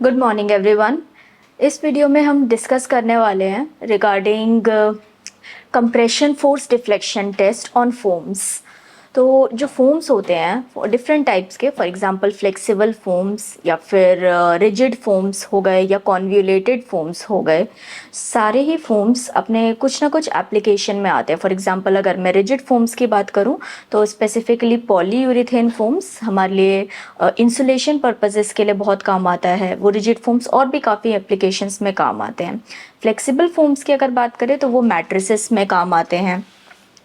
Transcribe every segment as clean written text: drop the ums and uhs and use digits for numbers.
Good morning everyone. इस video में हम डिस्कस करने वाले हैं regarding compression force deflection test on foams. तो जो फोम्स होते हैं डिफरेंट टाइप्स के, फॉर एग्जांपल फ्लेक्सिबल फोम्स या फिर रिजिड फोम्स हो गए या कॉन्व्यूलेटेड फोम्स हो गए, सारे ही फोम्स अपने कुछ ना कुछ एप्लीकेशन में आते हैं। फॉर एग्जांपल अगर मैं रिजिड फोम्स की बात करूं तो स्पेसिफिकली पॉलीयूरेथेन फोम्स हमारे लिए इंसुलेशन पर्पसेस के लिए बहुत काम आता है। वो रिजिड फोम्स और भी काफ़ी एप्लीकेशंस में काम आते हैं। फ्लेक्सिबल फोम्स की अगर बात करें तो वो मैट्रिसेस में काम आते हैं।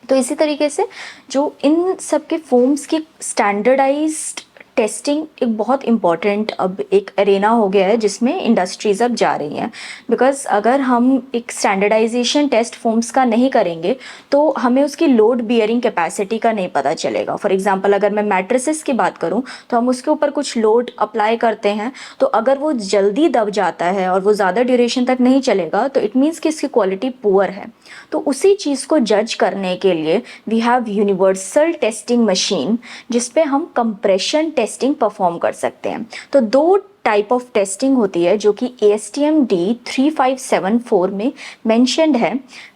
तो इसी तरीके से जो इन सब के फोम्स की स्टैंडर्डाइज्ड टेस्टिंग एक बहुत इम्पॉर्टेंट अब एक अरेना हो गया है जिसमें इंडस्ट्रीज़ अब जा रही हैं। बिकॉज अगर हम एक स्टैंडर्डाइजेशन टेस्ट फोम्स का नहीं करेंगे तो हमें उसकी लोड बियरिंग कैपेसिटी का नहीं पता चलेगा। फॉर एग्जांपल अगर मैं मैट्रिसेस की बात करूं तो हम उसके ऊपर कुछ लोड अप्लाई करते हैं, तो अगर वो जल्दी दब जाता है और वो ज़्यादा ड्यूरेशन तक नहीं चलेगा तो इट मीन्स कि इसकी क्वालिटी पुअर है। तो उसी चीज़ को जज करने के लिए we have universal testing machine जिसपे हम कंप्रेशन टेस्टिंग परफॉर्म कर सकते हैं। तो दो टाइप ऑफ टेस्टिंग होती है जो कि ASTM D3574 में मेंशन्ड है।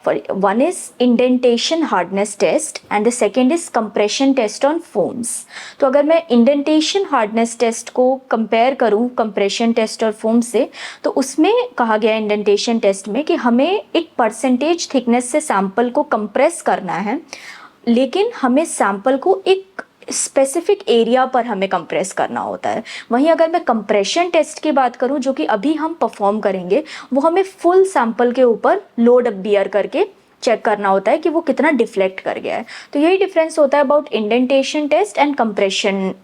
One is indentation hardness test and the second is compression test on foams. तो अगर मैं इंडेंटेशन हार्डनेस टेस्ट को कंपेयर करूं कंप्रेशन टेस्ट और फोम से, तो उसमें कहा गया इंडेंटेशन टेस्ट में कि हमें एक परसेंटेज थिकनेस से सैंपल को कंप्रेस करना है, लेकिन हमें सैंपल को एक स्पेसिफिक एरिया पर हमें कंप्रेस करना होता है। वहीं अगर मैं कंप्रेशन टेस्ट की बात करूं जो कि अभी हम परफॉर्म करेंगे, वो हमें फुल सैंपल के ऊपर लोड बियर करके चेक करना होता है कि वो कितना डिफ्लेक्ट कर गया है। तो यही डिफरेंस होता है about indentation test and compression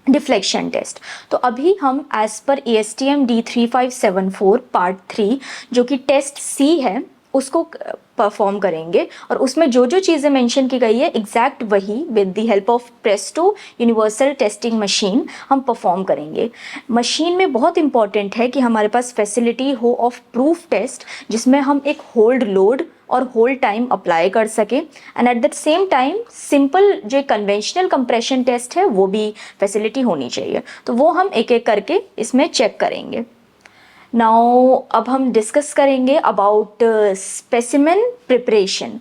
deflection test. तो अभी हम as per ASTM D3574 part 3 जो कि टेस्ट C है उसको परफॉर्म करेंगे, और उसमें जो जो चीज़ें मेंशन की गई है एग्जैक्ट वही with the help of Presto universal testing machine हम परफॉर्म करेंगे। मशीन में बहुत इंपॉर्टेंट है कि हमारे पास फैसिलिटी हो ऑफ प्रूफ टेस्ट जिसमें हम एक होल्ड लोड और होल्ड टाइम अप्लाई कर सकें, and at the same time simple जो कन्वेंशनल कंप्रेशन टेस्ट है वो भी फैसिलिटी होनी चाहिए। तो वो हम एक एक करके इसमें चेक करेंगे। नाउ अब हम डिस्कस करेंगे अबाउट स्पेसिमेन प्रिपरेशन।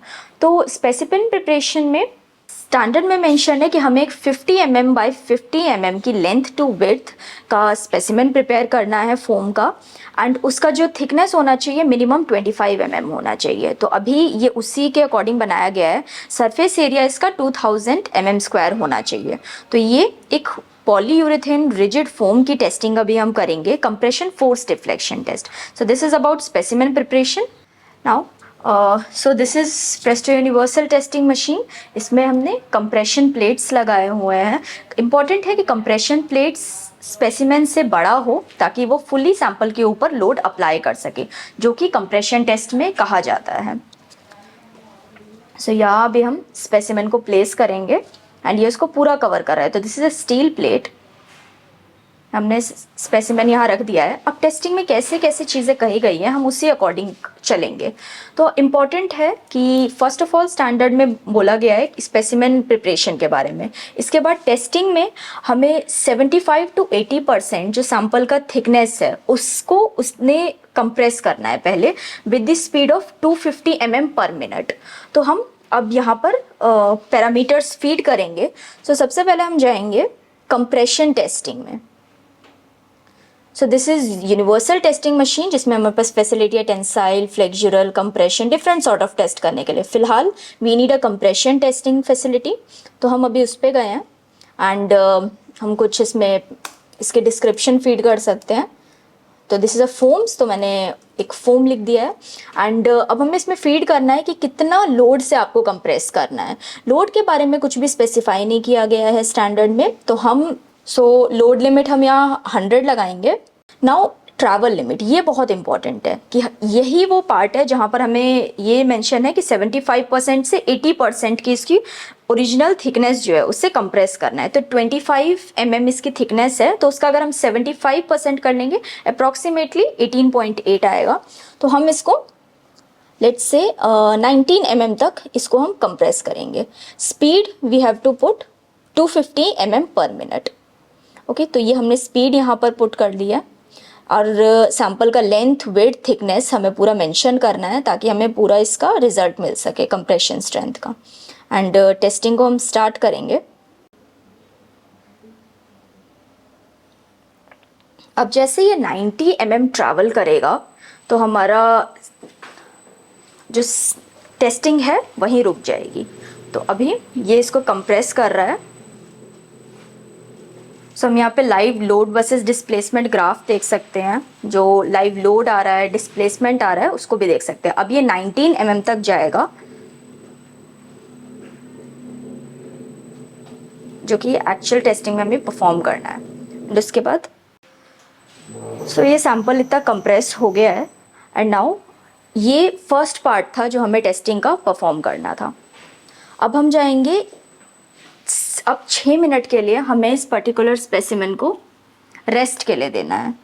तो स्पेसिमेन प्रिपरेशन में स्टैंडर्ड में मेंशन है कि हमें एक 50 mm बाई 50 mm की लेंथ टू विड्थ का स्पेसिमेन प्रिपेयर करना है फोम का, एंड उसका जो थिकनेस होना चाहिए मिनिमम 25 mm होना चाहिए। तो अभी ये उसी के अकॉर्डिंग बनाया गया है। सरफेस एरिया इसका 2000 mm² होना चाहिए। तो ये एक पॉलीयूरेथेन रिजिड फोम की टेस्टिंग अभी हम करेंगे, compression force deflection test. So this is about specimen preparation. Now so this is Presto universal testing machine. इसमें हमने कंप्रेशन प्लेट्स लगाए हुए हैं। इंपॉर्टेंट है कि कंप्रेशन प्लेट्स स्पेसिमेन से बड़ा हो ताकि वो फुली सैंपल के ऊपर लोड अप्लाई कर सके, जो कि कंप्रेशन टेस्ट में कहा जाता है। सो यहाँ भी हम स्पेसिमेन को प्लेस करेंगे एंड ये इसको पूरा कवर कर रहा है। तो this is a steel plate, हमने स्पेसिमेन यहाँ रख दिया है। अब टेस्टिंग में कैसे कैसे चीज़ें कही गई हैं हम उसी अकॉर्डिंग चलेंगे। तो इम्पॉर्टेंट है कि फर्स्ट ऑफ ऑल स्टैंडर्ड में बोला गया है स्पेसिमेन प्रिपरेशन के बारे में। इसके बाद टेस्टिंग में हमें 75 to 80% जो सैंपल का थिकनेस है उसको उसने कंप्रेस करना है पहले with the speed of 250 mm पर मिनट। तो हम अब यहाँ पर पैरामीटर्स फीड करेंगे। तो सबसे पहले हम जाएंगे कंप्रेशन टेस्टिंग में। So this is universal testing machine जिसमें हमारे पास फैसिलिटी है tensile, flexural, compression, different sort of test करने के लिए। फिलहाल we need a compression testing facility, तो हम अभी उस पर गए हैं एंड हम कुछ इसमें इसके डिस्क्रिप्शन फीड कर सकते हैं। तो दिस इज़ अ फोम्स, तो मैंने एक फोम लिख दिया है एंड अब हमें इसमें फीड करना है कि कितना लोड से आपको कंप्रेस करना है। लोड के बारे में कुछ भी स्पेसिफाई नहीं किया गया है स्टैंडर्ड में, तो हम लोड लिमिट हम यहाँ 100 लगाएंगे। नाउ ट्रैवल लिमिट, ये बहुत इंपॉर्टेंट है कि यही वो पार्ट है जहाँ पर हमें ये मेंशन है कि 75% से 80% की इसकी ओरिजिनल थिकनेस जो है उससे कंप्रेस करना है। तो 25 mm इसकी थिकनेस है, तो उसका अगर हम 75% कर लेंगे अप्रॉक्सीमेटली 18.8 आएगा। तो हम इसको लेट्स से 19 mm तक इसको हम कंप्रेस करेंगे। Speed we have to put 250 mm पर मिनट। ओके, तो ये हमने स्पीड यहाँ पर पुट कर दिया। और सैंपल का लेंथ, विड्थ, थिकनेस हमें पूरा मेंशन करना है ताकि हमें पूरा इसका रिजल्ट मिल सके कंप्रेशन स्ट्रेंथ का। एंड टेस्टिंग को हम स्टार्ट करेंगे। अब जैसे ये 90 mm ट्रैवल करेगा तो हमारा जो टेस्टिंग है वहीं रुक जाएगी। तो अभी ये इसको कंप्रेस कर रहा है। सो हम यहाँ पे live load versus displacement graph देख सकते हैं। जो लाइव लोड आ रहा है, डिस्प्लेसमेंट आ रहा है, उसको भी देख सकते हैं। अब ये 19 mm तक जाएगा, जो कि एक्चुअल टेस्टिंग में हमें परफॉर्म करना है। एंड उसके बाद सो ये सैंपल इतना कंप्रेस हो गया है। एंड नाउ ये फर्स्ट पार्ट था जो हमें टेस्टिंग का परफॉर्म करना था। अब हम जाएंगे, अब 6 मिनट के लिए हमें इस पर्टिकुलर स्पेसिमेन को रेस्ट के लिए देना है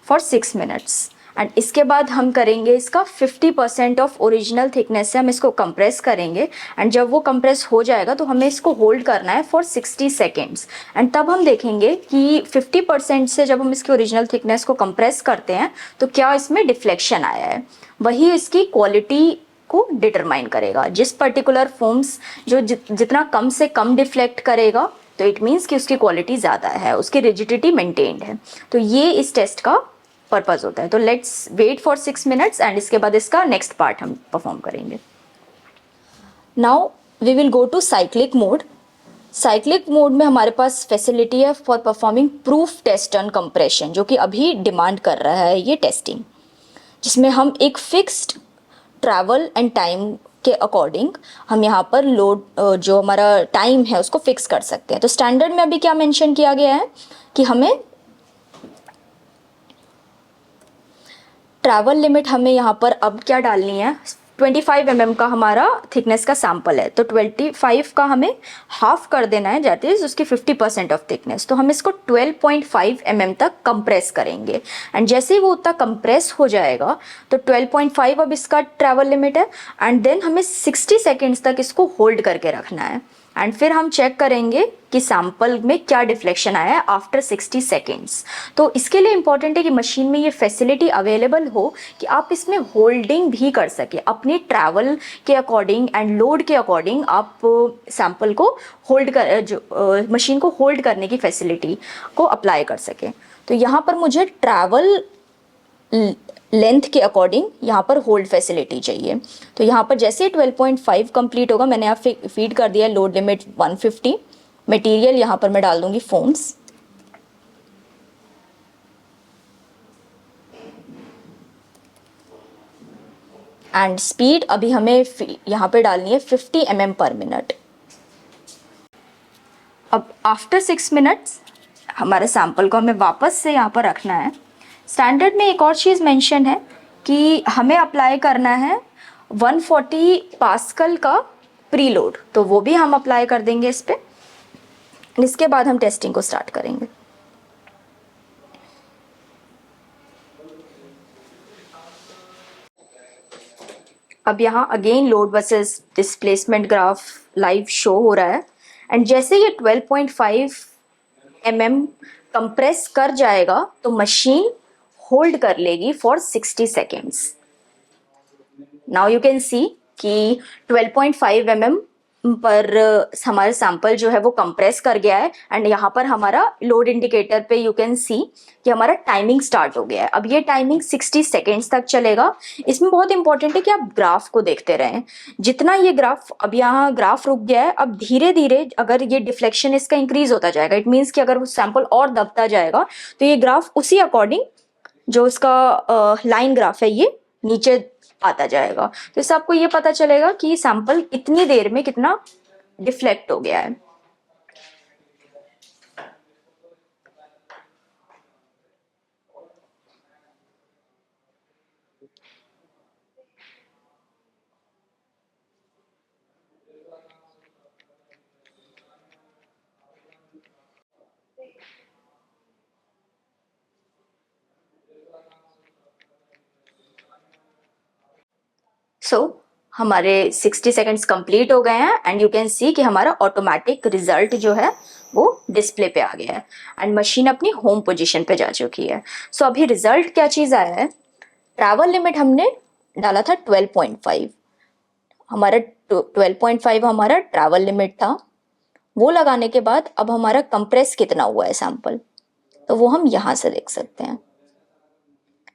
फॉर 6 मिनट्स। एंड इसके बाद हम करेंगे इसका 50% ऑफ ओरिजिनल थिकनेस से हम इसको कंप्रेस करेंगे। एंड जब वो कंप्रेस हो जाएगा तो हमें इसको होल्ड करना है फॉर 60 सेकेंड्स। एंड तब हम देखेंगे कि 50% से जब हम इसकी ओरिजिनल थिकनेस को कंप्रेस करते हैं तो क्या इसमें डिफ्लेक्शन आया है। वही इसकी क्वालिटी को डिटरमाइन करेगा। जिस पर्टिकुलर फोम्स जो जितना कम से कम डिफ्लेक्ट करेगा तो इट मीन्स कि उसकी क्वालिटी ज़्यादा है, उसकी रिजिडिटी मेंटेन्ड है। तो ये इस टेस्ट का पर्पस होता है। तो let's wait for 6 minutes and इसके बाद इसका नेक्स्ट पार्ट हम परफॉर्म करेंगे। Now we will go to cyclic mode. Cyclic mode में हमारे पास फैसिलिटी है for performing proof test on compression, जो कि अभी डिमांड कर रहा है ये टेस्टिंग, जिसमें हम एक फिक्स्ड ट्रैवल एंड टाइम के अकॉर्डिंग हम यहाँ पर लोड जो हमारा टाइम है उसको फिक्स कर सकते हैं। तो स्टैंडर्ड में अभी क्या मेंशन किया गया है कि हमें ट्रैवल लिमिट हमें यहाँ पर अब क्या डालनी है, 25 mm का हमारा थिकनेस का सैंपल है तो 25 का हमें हाफ कर देना है, दैट इज उसकी 50% ऑफ थिकनेस। तो हम इसको 12.5 mm तक कंप्रेस करेंगे। एंड जैसे ही वो उतना कंप्रेस हो जाएगा तो 12.5 अब इसका ट्रैवल लिमिट है। एंड देन हमें 60 सेकेंड्स तक इसको होल्ड करके रखना है। एंड फिर हम चेक करेंगे कि सैंपल में क्या डिफ्लेक्शन आया है आफ्टर 60 सेकेंड्स। तो इसके लिए इंपॉर्टेंट है कि मशीन में ये फैसिलिटी अवेलेबल हो कि आप इसमें होल्डिंग भी कर सके। अपने ट्रैवल के अकॉर्डिंग एंड लोड के अकॉर्डिंग आप सैंपल को होल्ड कर जो मशीन को होल्ड करने की फैसिलिटी को अप्लाई कर सके। तो यहाँ पर मुझे ट्रैवल लेंथ के अकॉर्डिंग यहाँ पर होल्ड फैसिलिटी चाहिए। तो यहाँ पर जैसे 12.5 कंप्लीट होगा, मैंने यहाँ फीड कर दिया लोड लिमिट 150। मटेरियल यहाँ पर मैं डाल दूंगी फोम्स। एंड स्पीड अभी हमें यहाँ पे डालनी है 50 mm पर मिनट। अब आफ्टर 6 मिनट्स हमारे सैंपल को हमें वापस से यहाँ पर रखना है। स्टैंडर्ड में एक और चीज़ मेंशन है कि हमें अप्लाई करना है 140 पास्कल का प्रीलोड, तो वो भी हम अप्लाई कर देंगे इस पे। इसके बाद हम टेस्टिंग को स्टार्ट करेंगे। अब यहाँ again load versus displacement graph live show हो रहा है। एंड जैसे ये 12.5 mm कंप्रेस कर जाएगा तो मशीन होल्ड कर लेगी for 60 seconds. Now you can see कि 12.5 mm पर हमारा सैंपल जो है वो कंप्रेस कर गया है। एंड यहाँ पर हमारा लोड इंडिकेटर पे यू कैन सी कि हमारा टाइमिंग स्टार्ट हो गया है। अब ये टाइमिंग 60 सेकेंड्स तक चलेगा। इसमें बहुत इंपॉर्टेंट है कि आप ग्राफ को देखते रहें। जितना ये ग्राफ, अब यहाँ ग्राफ रुक गया है, अब धीरे धीरे अगर ये डिफ्लेक्शन इसका इंक्रीज होता जाएगा, इट मीन्स कि अगर वो सैंपल और दबता जाएगा तो ये ग्राफ उसी अकॉर्डिंग जो इसका लाइन ग्राफ है ये नीचे आता जाएगा। तो इससे आपको ये पता चलेगा कि सैंपल इतनी देर में कितना डिफ्लेक्ट हो गया है। हमारे 60 सेकेंड्स कंप्लीट हो गए हैं एंड यू कैन सी कि हमारा ऑटोमेटिक रिजल्ट जो है वो डिस्प्ले पे आ गया है एंड मशीन अपनी होम पोजीशन पे जा चुकी है। सो अभी रिजल्ट क्या चीज़ आया है, ट्रैवल लिमिट हमने डाला था 12.5, हमारा 12.5 हमारा ट्रैवल लिमिट था। वो लगाने के बाद अब हमारा कंप्रेस कितना हुआ है सैंपल, तो वो हम यहाँ से देख सकते हैं।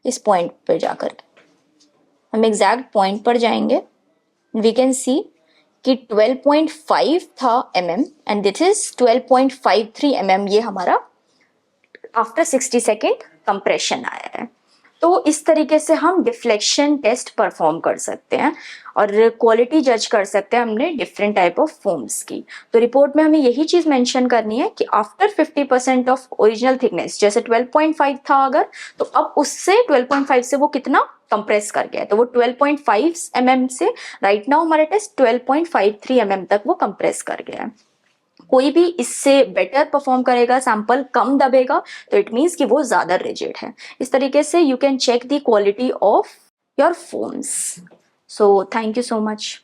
इस पॉइंट पर जाकर हम एग्जैक्ट पॉइंट पर जाएंगे, वी कैन सी कि 12.5 था mm and this is 12.53 mm, ये हमारा आफ्टर 60 सेकेंड कंप्रेशन आया है। तो इस तरीके से हम डिफ्लेक्शन टेस्ट परफॉर्म कर सकते हैं और क्वालिटी जज कर सकते हैं हमने डिफरेंट टाइप ऑफ फोम्स की। तो रिपोर्ट में हमें यही चीज़ मेंशन करनी है कि आफ्टर 50% ऑफ ओरिजिनल थिकनेस, जैसे 12.5 था अगर, तो अब उससे 12.5 से वो कितना कंप्रेस कर गया है, तो वो 12.5 mm से राइट नाउ हमारा टेस्ट 12.53 mm तक वो कंप्रेस कर गया है। कोई भी इससे बेटर परफॉर्म करेगा, सैंपल कम दबेगा, तो इट मीन्स कि वो ज़्यादा रिजिड है। इस तरीके से you can check the quality of your foams. So thank you so much.